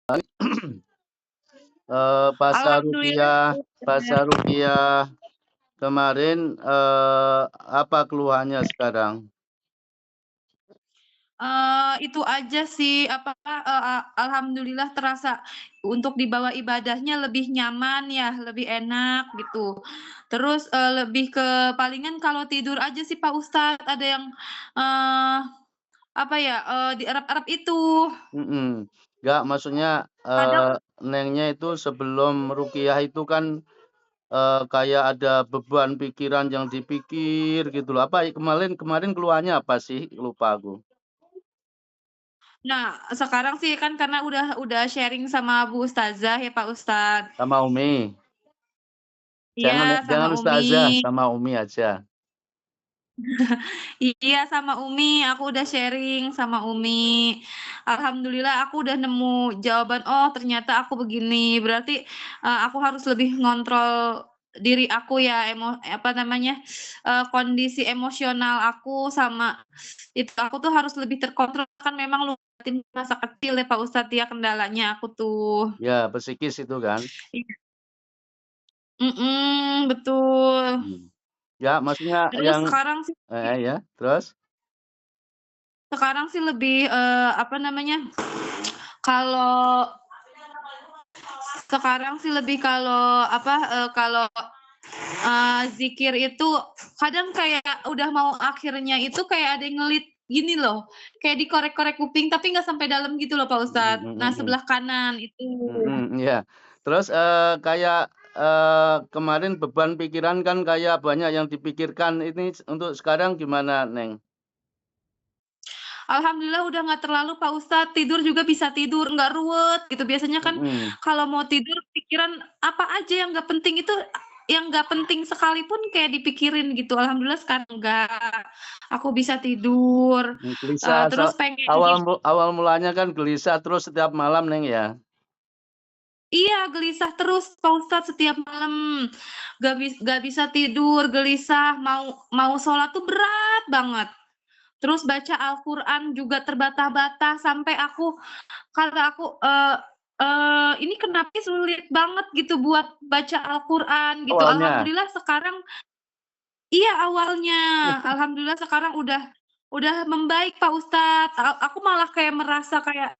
Alhamdulillah Pasar Ustaz. ruqyah kemarin, apa keluhannya sekarang? Itu aja sih, apa, alhamdulillah terasa untuk dibawa ibadahnya lebih nyaman ya, lebih enak gitu. Terus, lebih ke palingan kalau tidur aja sih Pak Ustadz, ada yang, eee, apa ya, dierap-erap itu. Mhm. Enggak, maksudnya, Kadang Nengnya itu sebelum ruqyah itu kan, kayak ada beban pikiran yang dipikir gitu loh. Apa kemarin kemarin keluhannya apa sih? Lupa aku. nah, sekarang sih kan karena udah sharing sama Bu Ustazah ya Pak Ustadz. Sama Umi? Iya, sama Jangan Umi. ustazah, sama Umi aja. Iya, sama Umi, aku udah sharing sama Umi. Alhamdulillah aku udah nemu jawaban, oh ternyata aku begini, berarti, aku harus lebih ngontrol diri aku ya, apa namanya, kondisi emosional aku sama itu, aku tuh harus lebih terkontrol, kan memang lutin masa kecil ya Pak Ustadz ya kendalanya aku tuh. Ya, psikis itu kan? Iya. Mhm, betul. Mhm. Ya, maksudnya Terus yang sekarang sih ya, terus? sekarang sih lebih, apa namanya, kalau sekarang sih lebih kalau apa, kalau, zikir itu kadang kayak udah mau akhirnya itu kayak ada yang ngelit gini loh, kayak dikorek-korek kuping tapi nggak sampai dalam gitu loh Pak Mhm Ustadz. Nah mhm sebelah kanan itu. mhm, iya. Terus, kayak, kemarin beban pikiran kan kayak banyak yang dipikirkan, ini untuk sekarang gimana, Neng? Alhamdulillah udah nggak terlalu Pak Ustadz, tidur juga bisa tidur, nggak ruwet gitu. Biasanya kan Mhm. kalau mau tidur pikiran apa aja yang nggak penting itu, yang nggak penting sekalipun kayak dipikirin gitu. Alhamdulillah sekarang enggak, aku bisa tidur, Gelisah terus pengen awal mulanya kan gelisah terus setiap malam, Neng, ya? iya, gelisah terus Pak Ustadz setiap malam, nggak bisa tidur, gelisah, mau sholat tuh berat banget. Terus baca Al-Qur'an juga terbata-bata sampai kata aku, "Ini kenapa sulit banget gitu buat baca Al-Qur'an," gitu. Awalnya? Alhamdulillah sekarang iya, awalnya. Alhamdulillah sekarang udah membaik Pak Ustadz. Aku malah kayak merasa kayak,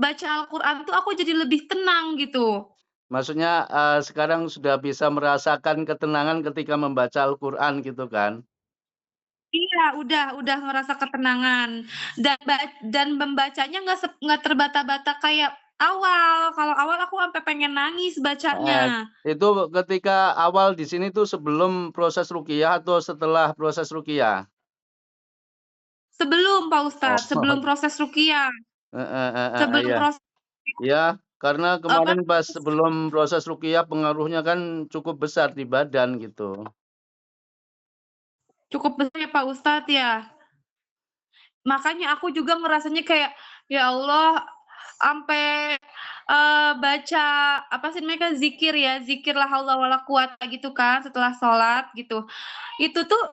baca Al-Qur'an tuh aku jadi lebih tenang gitu. Maksudnya, sekarang sudah bisa merasakan ketenangan ketika membaca Al-Qur'an gitu kan? Iya, udah merasa ketenangan dan membacanya nggak terbata-bata kayak awal. Kalau awal aku sampai pengen nangis Heeh. bacanya. Itu ketika awal di sini tuh sebelum proses ruqyah atau setelah proses ruqyah? Sebelum Pak Oh. Ustadz, sebelum proses ruqyah, Heeh heeh, sebelum iya. proses Iya, karena apa, kemarin pas sebelum proses ruqyah pengaruhnya kan cukup besar di badan gitu. cukup besar ya Pak Ustadz ya. Makanya aku juga ngerasanya kayak, ya Allah, ampe, baca apa sih namanya, kan zikir ya, zikir la haula wala quwata gitu kan setelah sholat gitu. Itu tuh,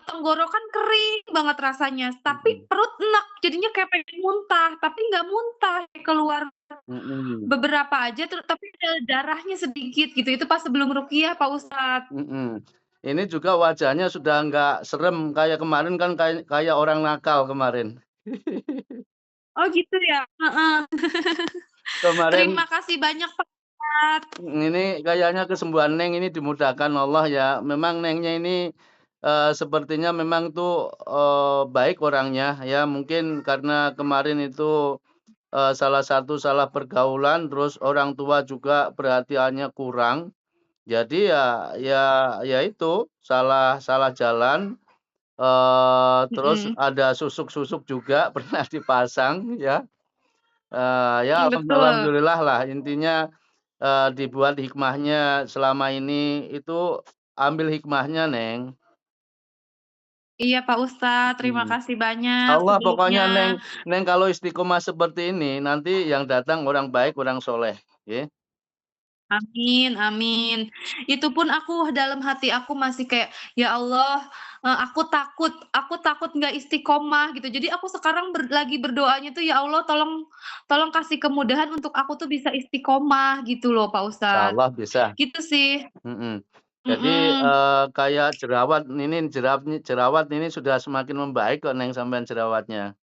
tenggorokan kering banget rasanya, tapi Mhm perut enek, jadinya kayak pengen muntah, tapi nggak muntah, keluar mhm beberapa aja tapi ada darahnya sedikit gitu, itu pas sebelum ruqyah Pak Ustadz. mhm. Ini juga wajahnya sudah nggak serem kayak kemarin kan kayak orang nakal kemarin. Oh gitu ya? Heeh. Kemarin Terima kasih banyak Pak Ustadz. ini kayaknya kesembuhan Neng ini dimudahkan Allah ya. Memang Nengnya ini, sepertinya memang tuh, baik orangnya ya, mungkin karena kemarin itu, salah satu salah pergaulan, terus orang tua juga perhatiannya kurang. Jadi ya itu, salah salah jalan, terus Mhm, ada susuk-susuk juga pernah dipasang ya, ya betul. alhamdulillah-lah intinya, dibuat hikmahnya selama ini itu ambil hikmahnya, Neng. Iya Pak Ustadz, terima Mhm. kasih banyak Insyaallah sebelumnya. pokoknya Neng Neng kalau istiqomah seperti ini, nanti yang datang orang baik, orang soleh, nggih. Amin amin. Itu pun aku dalam hati aku masih kayak, "Ya Allah, aku takut nggak istiqomah," gitu. Jadi aku sekarang lagi berdoanya tuh, "Ya Allah tolong tolong kasih kemudahan untuk aku tuh bisa istiqomah," gitu loh Pak Ustadz. Insyaallah bisa, Gitu sih. mhm. Jadi, Mhm. kayak jerawat ini sudah semakin membaik kok Neng sampean jerawatnya.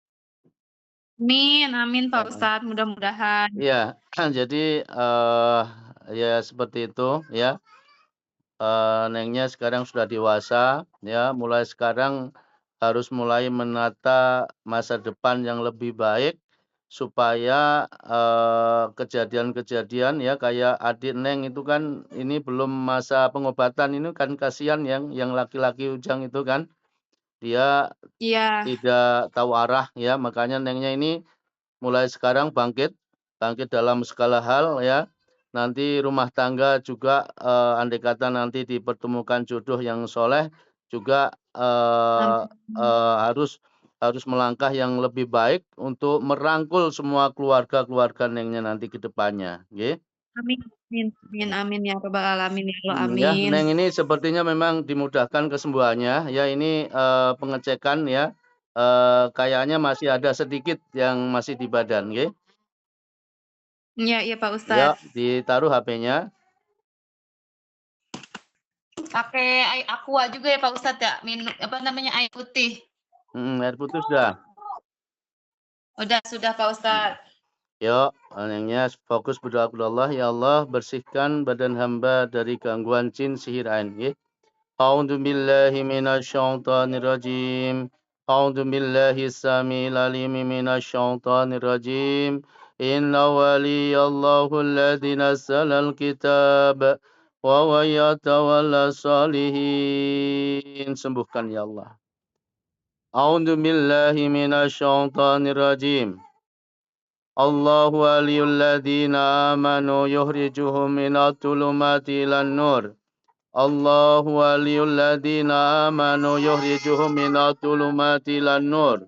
Amin amin Pak Heeh. Ustadz, mudah-mudahan. Iya, jadi, ya seperti itu ya, Nengnya sekarang sudah dewasa ya, mulai sekarang harus mulai menata masa depan yang lebih baik supaya, kejadian-kejadian ya kayak adik Neng itu kan ini belum masa pengobatan ini kan kasihan yang laki-laki Ujang itu kan, dia Iya. tidak tahu arah ya, makanya Nengnya ini mulai sekarang bangkit, bangkit dalam segala hal ya. Nanti rumah tangga juga, andai kata nanti dipertemukan jodoh yang soleh, juga, Amin. harus harus melangkah yang lebih baik untuk merangkul semua keluarga-keluarga Nengnya nanti ke depannya, nggih. Amin amin amin amin ya rabbal alamin ya Allah, Ya, amin. Neng ini sepertinya memang dimudahkan kesembuhannya ya, ini, pengecekan ya, kayaknya masih ada sedikit yang masih di badan, nggih. Iya iya Pak Ya, Ustadz. ditaruh HP-nya, Pakai Aqua juga ya Pak Ustadz ya? Apa namanya, air putih? air putih sudah. Sudah Pak Mmm. Ustadz. Yuk, yang fokus berdoa kepada Allah, "Ya Allah, bersihkan badan hamba dari gangguan jin, sihir, ain." Nggih. A'udzu billahi minasyaitonir rajim. A'udzu billahi samiil alim minasyaitonir rajim. Inna waliyallahu alladzi nazzalal kitab wa huwa yatawallas shalihin. Sembuhkan ya Allah. A'udzu billahi minasyaitonir rajim. Allahu waliyul ladzina amanu yukhrijuhum minadh dhulumati ilan nur. Allahu waliyul ladzina amanu yukhrijuhum minadh dhulumati ilan nur.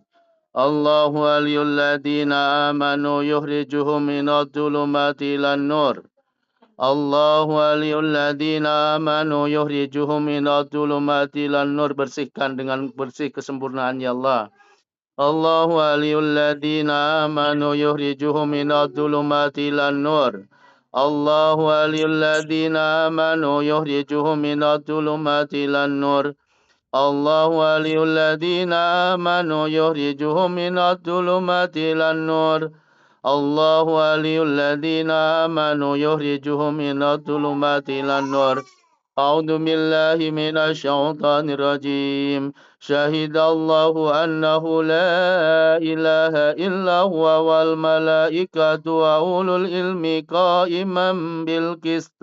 Allahu waliyul ladzina amanu yukhrijuhum minadh dhulumati ilan nur. Allahu waliyul ladzina amanu yukhrijuhum minadh dhulumati ilan nur. Bersihkan dengan bersih kesempurnaan ya Allah. Allahu waliyul ladzina amanu yukhrijuhum minadh dhulumati ilan nur. Allahu waliyul ladzina amanu yukhrijuhum minadh dhulumati ilan nur. Allahu waliyul ladzina amanu yukhrijuhum minadh dhulumati ilan nur. Allahu waliyul ladzina amanu yukhrijuhum minadh dhulumati ilan nur. A'udzu billahi minasyaitonir rajim. Syahidallahu annahu la ilaha illa huwa wal malaikatu wa ulul ilmi qa'iman bil qist.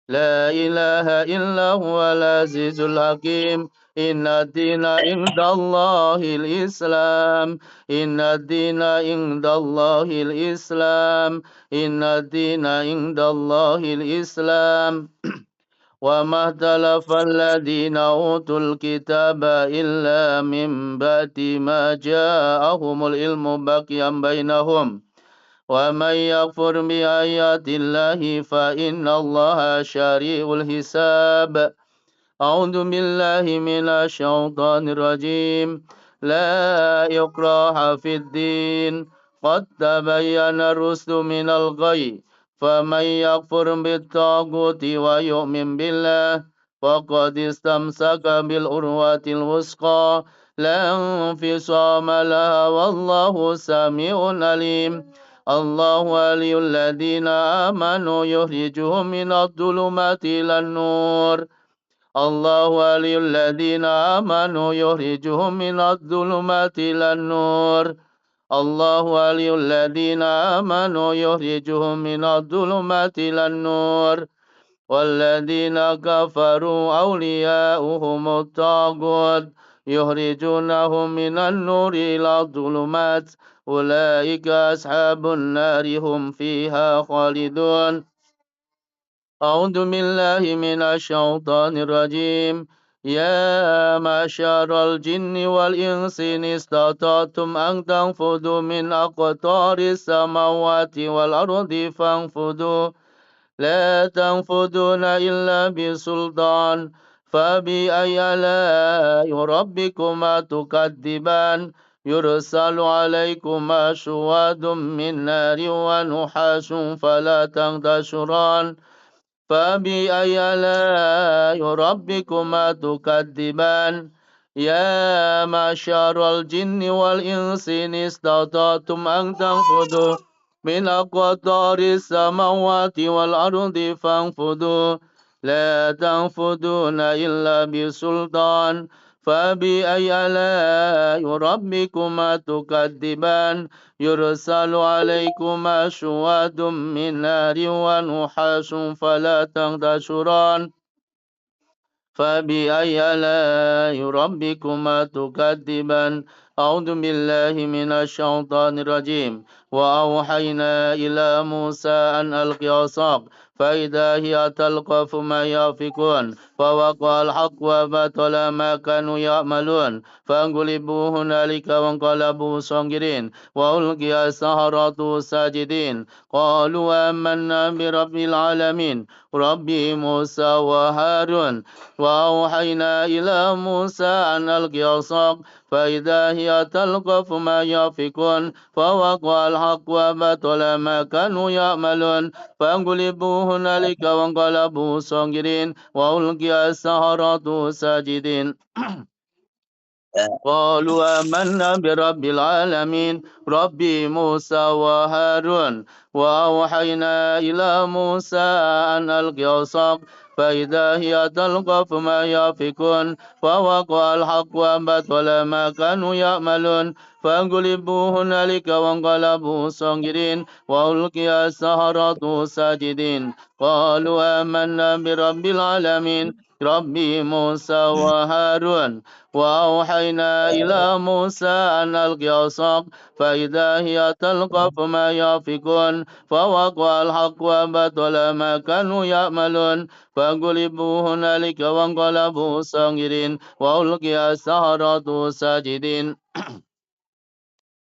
La ilaha illa huwal azizul hakim. Inna dina indallahil Islam. Inna dina indallahil Islam. Inna dina indallahil Islam. وما اختلف الذين أوتوا الكتاب إلا من بعد ما جاءهم العلم بغيا بينهم ومن يكفر بآيات الله فإن الله سريع الحساب أعوذ بالله من الشيطان الرجيم لا إكراه في الدين قد تبين الرشد من الغي فمن يكفر بالطاغوت ويؤمن بالله فقد استمسك بالعروة الوثقى لا انفصام لها والله سميع عليم الله ولي الذين آمنوا يخرجهم من الظلمات إلى النور الله ولي الذين آمنوا يخرجهم من الظلمات إلى النور الله ولي الذين آمنوا يخرجهم من الظلمات إلى النور والذين كفروا أولياؤهم الطاغوت يخرجونهم من النور إلى الظلمات أولئك أصحاب النار هم فيها خالدون أعوذ بالله من الشيطان الرجيم يا معشر الجن والإنس إن استطعتم أن تنفذوا من أقطار السماوات والأرض فانفذوا لا تنفذون إلا بسلطان فبأي آلاء ربكما تكذبان يرسل عليكما شواظ من نار ونحاس فلا تنتشران فبأي آلاء ربكما تكذبان يا معشر الجن والإنس إن استطعتم أن تنفذوا من أقطار السماوات والأرض فانفذوا لا تنفذون إلا بسلطان فبأي آلاء ربكما تكذبان يرسل عليكما شواظ من نار ونحاس فلا تنتشران فبأي آلاء ربكما تكذبان أعوذ بالله من الشيطان الرجيم وأوحينا إلى موسى أن ألق عصاك فإذا هي تلقف ما يأفكون فوقع الحق وبطل ما كانوا يعملون فانقلبوا هنالك وانقلبوا صاغرين وألقي السحرة ساجدين قالوا آمنا برب العالمين رب موسى وهارون وأوحينا إلى موسى أن ألق عصاك فإذا هي تلقف ما يأفكون فوقع الحق وبطل ما كانوا يعملون فانقلبوا هنالك وانقلبوا صاغرين وألقي السحرة ساجدين قالوا آمنا برب العالمين رب موسى وهارون وأوحينا إلى موسى أن ألق عصاك فإذا هي تلقف ما يأفكون فوقع الحق وبطل ما كانوا يعملون فانقلبوا هنالك وانقلبوا صاغرين وألقي السحرة ساجدين قالوا آمنا برب العالمين رب موسى وهارون وأوحينا إلى موسى أن ألق عصاك فإذا هي تلقف ما يأفكون فوقع الحق وبطل ما كانوا يعملون فانقلبوا هنالك وانقلبوا صاغرين وألقي السحرة ساجدين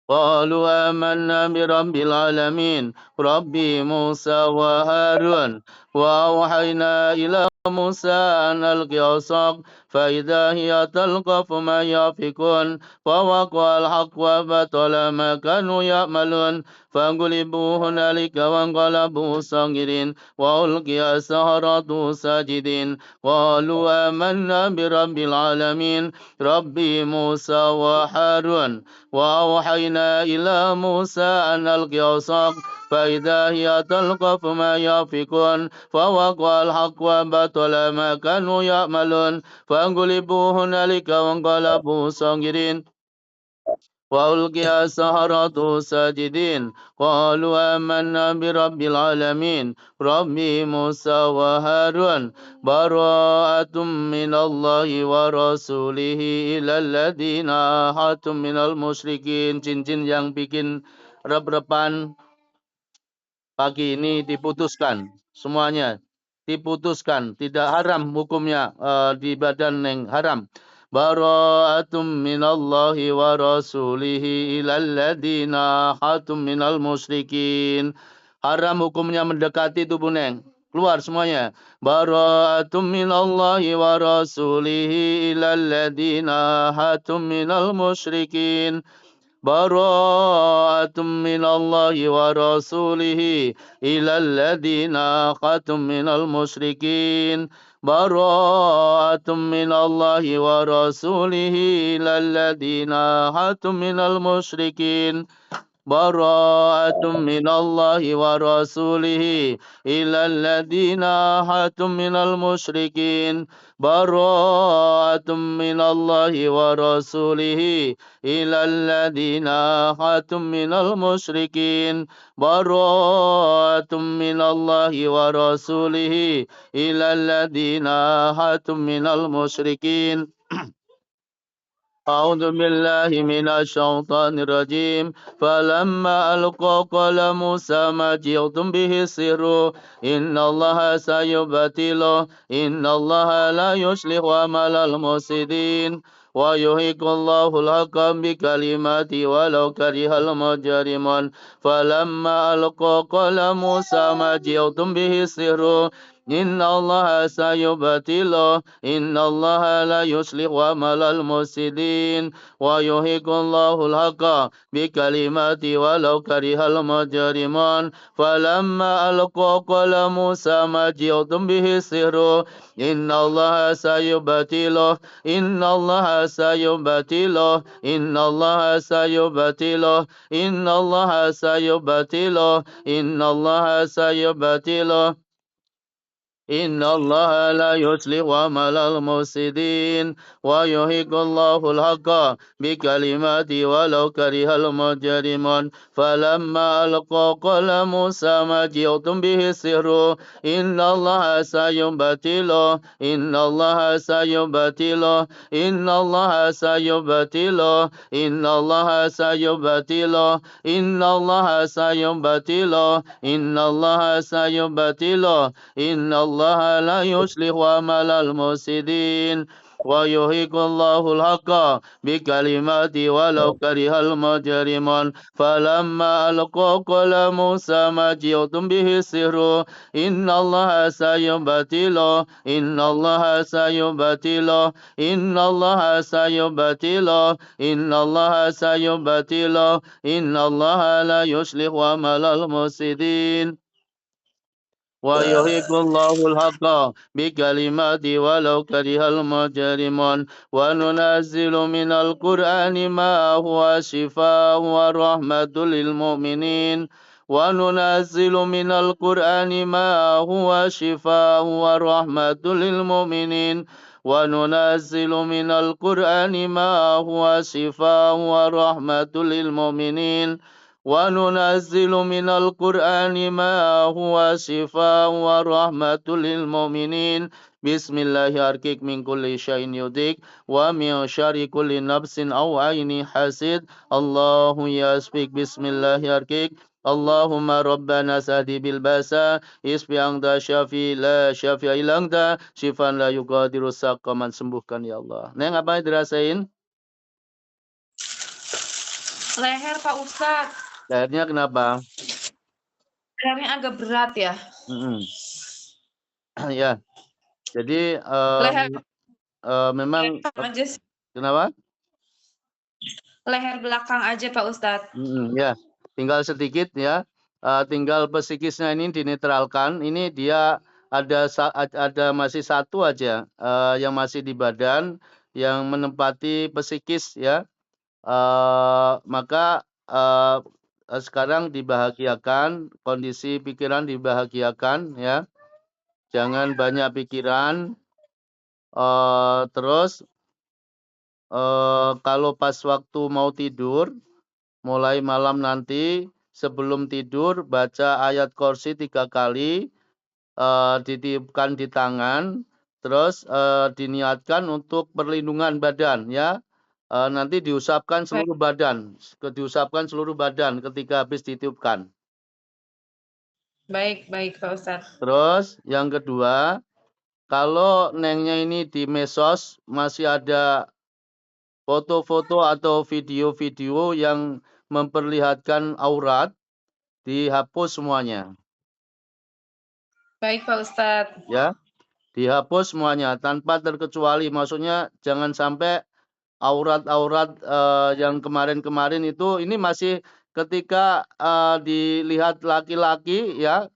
قالوا آمنا برب العالمين رب موسى وهارون وأوحينا إلى موسى أن ألق عصاك فإذا هي تلقف ما يأفكون فوقع الحق وبطل ما كانوا يعملون فانقلبوا هنالك وانقلبوا صاغرين وألقي السحرة ساجدين قالوا آمنا برب العالمين رب موسى وهارون وأوحينا إلى موسى أن ألق عصاك فإذا هي تلقف ما يأفكون فوقع الحق وبطل ما كانوا يعملون فانقلبوا هنالك وانقلبوا صاغرين وألقي السحرة ساجدين قالوا آمنا برب العالمين رب موسى وهارون براءة من الله ورسوله إلى الذين عاهدتم من المشركين cincin yang bikin rep-repan pagi ini diputuskan semuanya diputuskan tidak haram hukumnya di badan yang haram bara'atum minallahi wa rasulihi ilal ladina hatum minal musyrikin haram hukumnya mendekati tubuh neng keluar semuanya bara'atum minallahi wa rasulihi ilal ladina hatum minal musyrikin براءة من الله ورسوله إلى الذين عاهدتم من المشركين براءة من الله ورسوله إلى الذين عاهدتم من المشركين براءة من الله ورسوله إلى الذين عاهدتم من المشركين براءة من الله ورسوله إلى الذين عاهدتم من المشركين براءة من الله ورسوله إلى الذين عاهدتم من المشركين أعوذ بالله من الشيطان الرجيم فلما ألقوا قال موسى ما جئتم به السحر إن الله سيبطله إن الله لا يصلح عمل المفسدين ويحق الله الحق بكلماته ولو كره المجرمون فلما ألقى قال موسى ما جئتم به السحر إن الله سيبطله إن الله لا يصلح عمل المفسدين ويحق الله الحق بكلماته ولو كره المجرمون فلما ألقى قال موسى ما جئتم به السحر إن الله سيبطله إن الله سيبطله إن الله سيبطله إن الله سيبطله إن الله سيبطله إن الله لا يصلح عمل المفسدين ويحق الله الحق بكلماته ولو كره المجرمون فلما ألقى قال موسى ما جئتم به السحر إن الله سيبطله إن الله سيبطله إن الله سيبطله إن الله سيبطله إن الله سيبطله إن الله سيبطله إن الله لا يصلح عمل المفسدين ويحق الله الحق بكلماته ولو كره المجرمون فلما ألقى قال موسى ما جئتم به السحر إن الله سيبطله إن الله سيبطله إن الله سيبطله إن الله سيبطله إن الله لا يصلح عمل المفسدين ويحق الله الحق بكلماته ولو كره المجرمون وننزل من القرآن ما هو شفاء ورحمة للمؤمنين وننزل من القرآن ما هو شفاء ورحمة للمؤمنين وننزل من القرآن ما هو شفاء ورحمة للمؤمنين وننزل من القرآن ما هو شفاء ورحمة للمؤمنين بسم الله أركيك من كل شيء يضيق ومن شر كل نفس أو عين حاسد الله يسبك بسم الله أركيك اللهم ربنا سهدي بالباسا isbi angda syafi la syafi ilangda syifan la yugadiru saqaman sembuhkan ya Allah. Neng apa yang dirasain? Leher Pak Ustadz. Lehernya kenapa? Lehernya agak berat ya. Ya, jadi Leher memang aja sih. kenapa? Leher belakang aja Pak Ustadz. Ya, tinggal sedikit ya. Tinggal psikisnya ini dinetralkan. Ini dia ada masih satu aja yang masih di badan yang menempati psikis ya. Maka sekarang dibahagiakan, kondisi pikiran dibahagiakan ya. Jangan banyak pikiran. Terus kalau pas waktu mau tidur, mulai malam nanti sebelum tidur baca ayat kursi 3 kali, ditiupkan di tangan, terus diniatkan untuk perlindungan badan ya. Nanti diusapkan seluruh badan, diusapkan seluruh badan ketika habis ditiupkan. Baik Pak Ustadz. Terus yang kedua, kalau nengnya ini di medsos masih ada foto-foto atau video-video yang memperlihatkan aurat, dihapus semuanya. Baik Pak Ustadz. Ya, dihapus semuanya tanpa terkecuali. Maksudnya jangan sampai aurat-aurat yang kemarin-kemarin itu ini masih ketika dilihat laki-laki ya,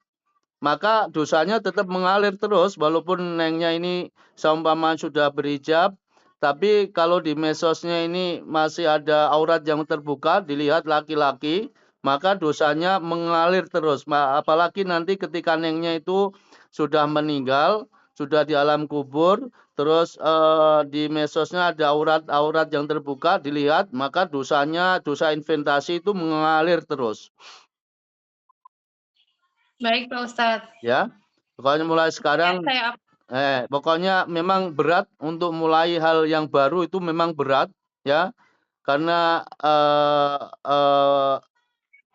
maka dosanya tetap mengalir terus walaupun nengnya ini seumpama sudah berhijab, tapi kalau di medsosnya ini masih ada aurat yang terbuka dilihat laki-laki, maka dosanya mengalir terus. Apalagi nanti ketika nengnya itu sudah meninggal, sudah di alam kubur, terus di medsosnya ada aurat-aurat yang terbuka dilihat, maka dosanya, dosa inventasi itu mengalir terus. Baik Pak Ustadz. Ya, pokoknya mulai sekarang, pokoknya memang berat untuk mulai hal yang baru itu memang berat ya, karena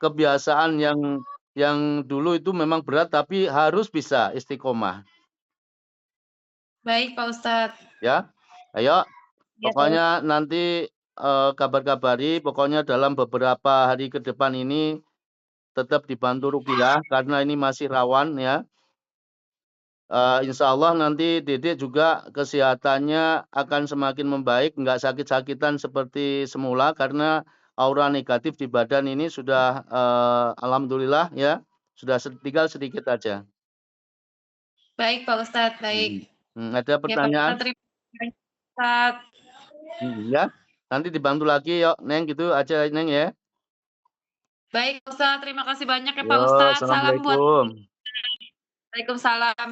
kebiasaan yang dulu itu memang berat tapi harus bisa istiqomah. Baik Pak Ustadz. Ya, ayo Iya, Pak. Pokoknya nanti, kabar-kabari, pokoknya dalam beberapa hari ke depan ini tetap dibantu ruqyah karena ini masih rawan ya. Insyaallah nanti Dedek juga kesehatannya akan semakin membaik, nggak sakit-sakitan seperti semula karena aura negatif di badan ini sudah, alhamdulillah ya, sudah tinggal sedikit aja. Baik, Pak Ustadz, baik. Ada Ya, Pak pertanyaan? Ustadz, terima kasih, Ustadz. Ya, nanti dibantu lagi yok, Neng, gitu aja, Neng, ya. Baik, Ustadz, terima kasih banyak ya, Yo, Pak Ustadz. Salam buat assalamualaikum. Waalaikumsalam.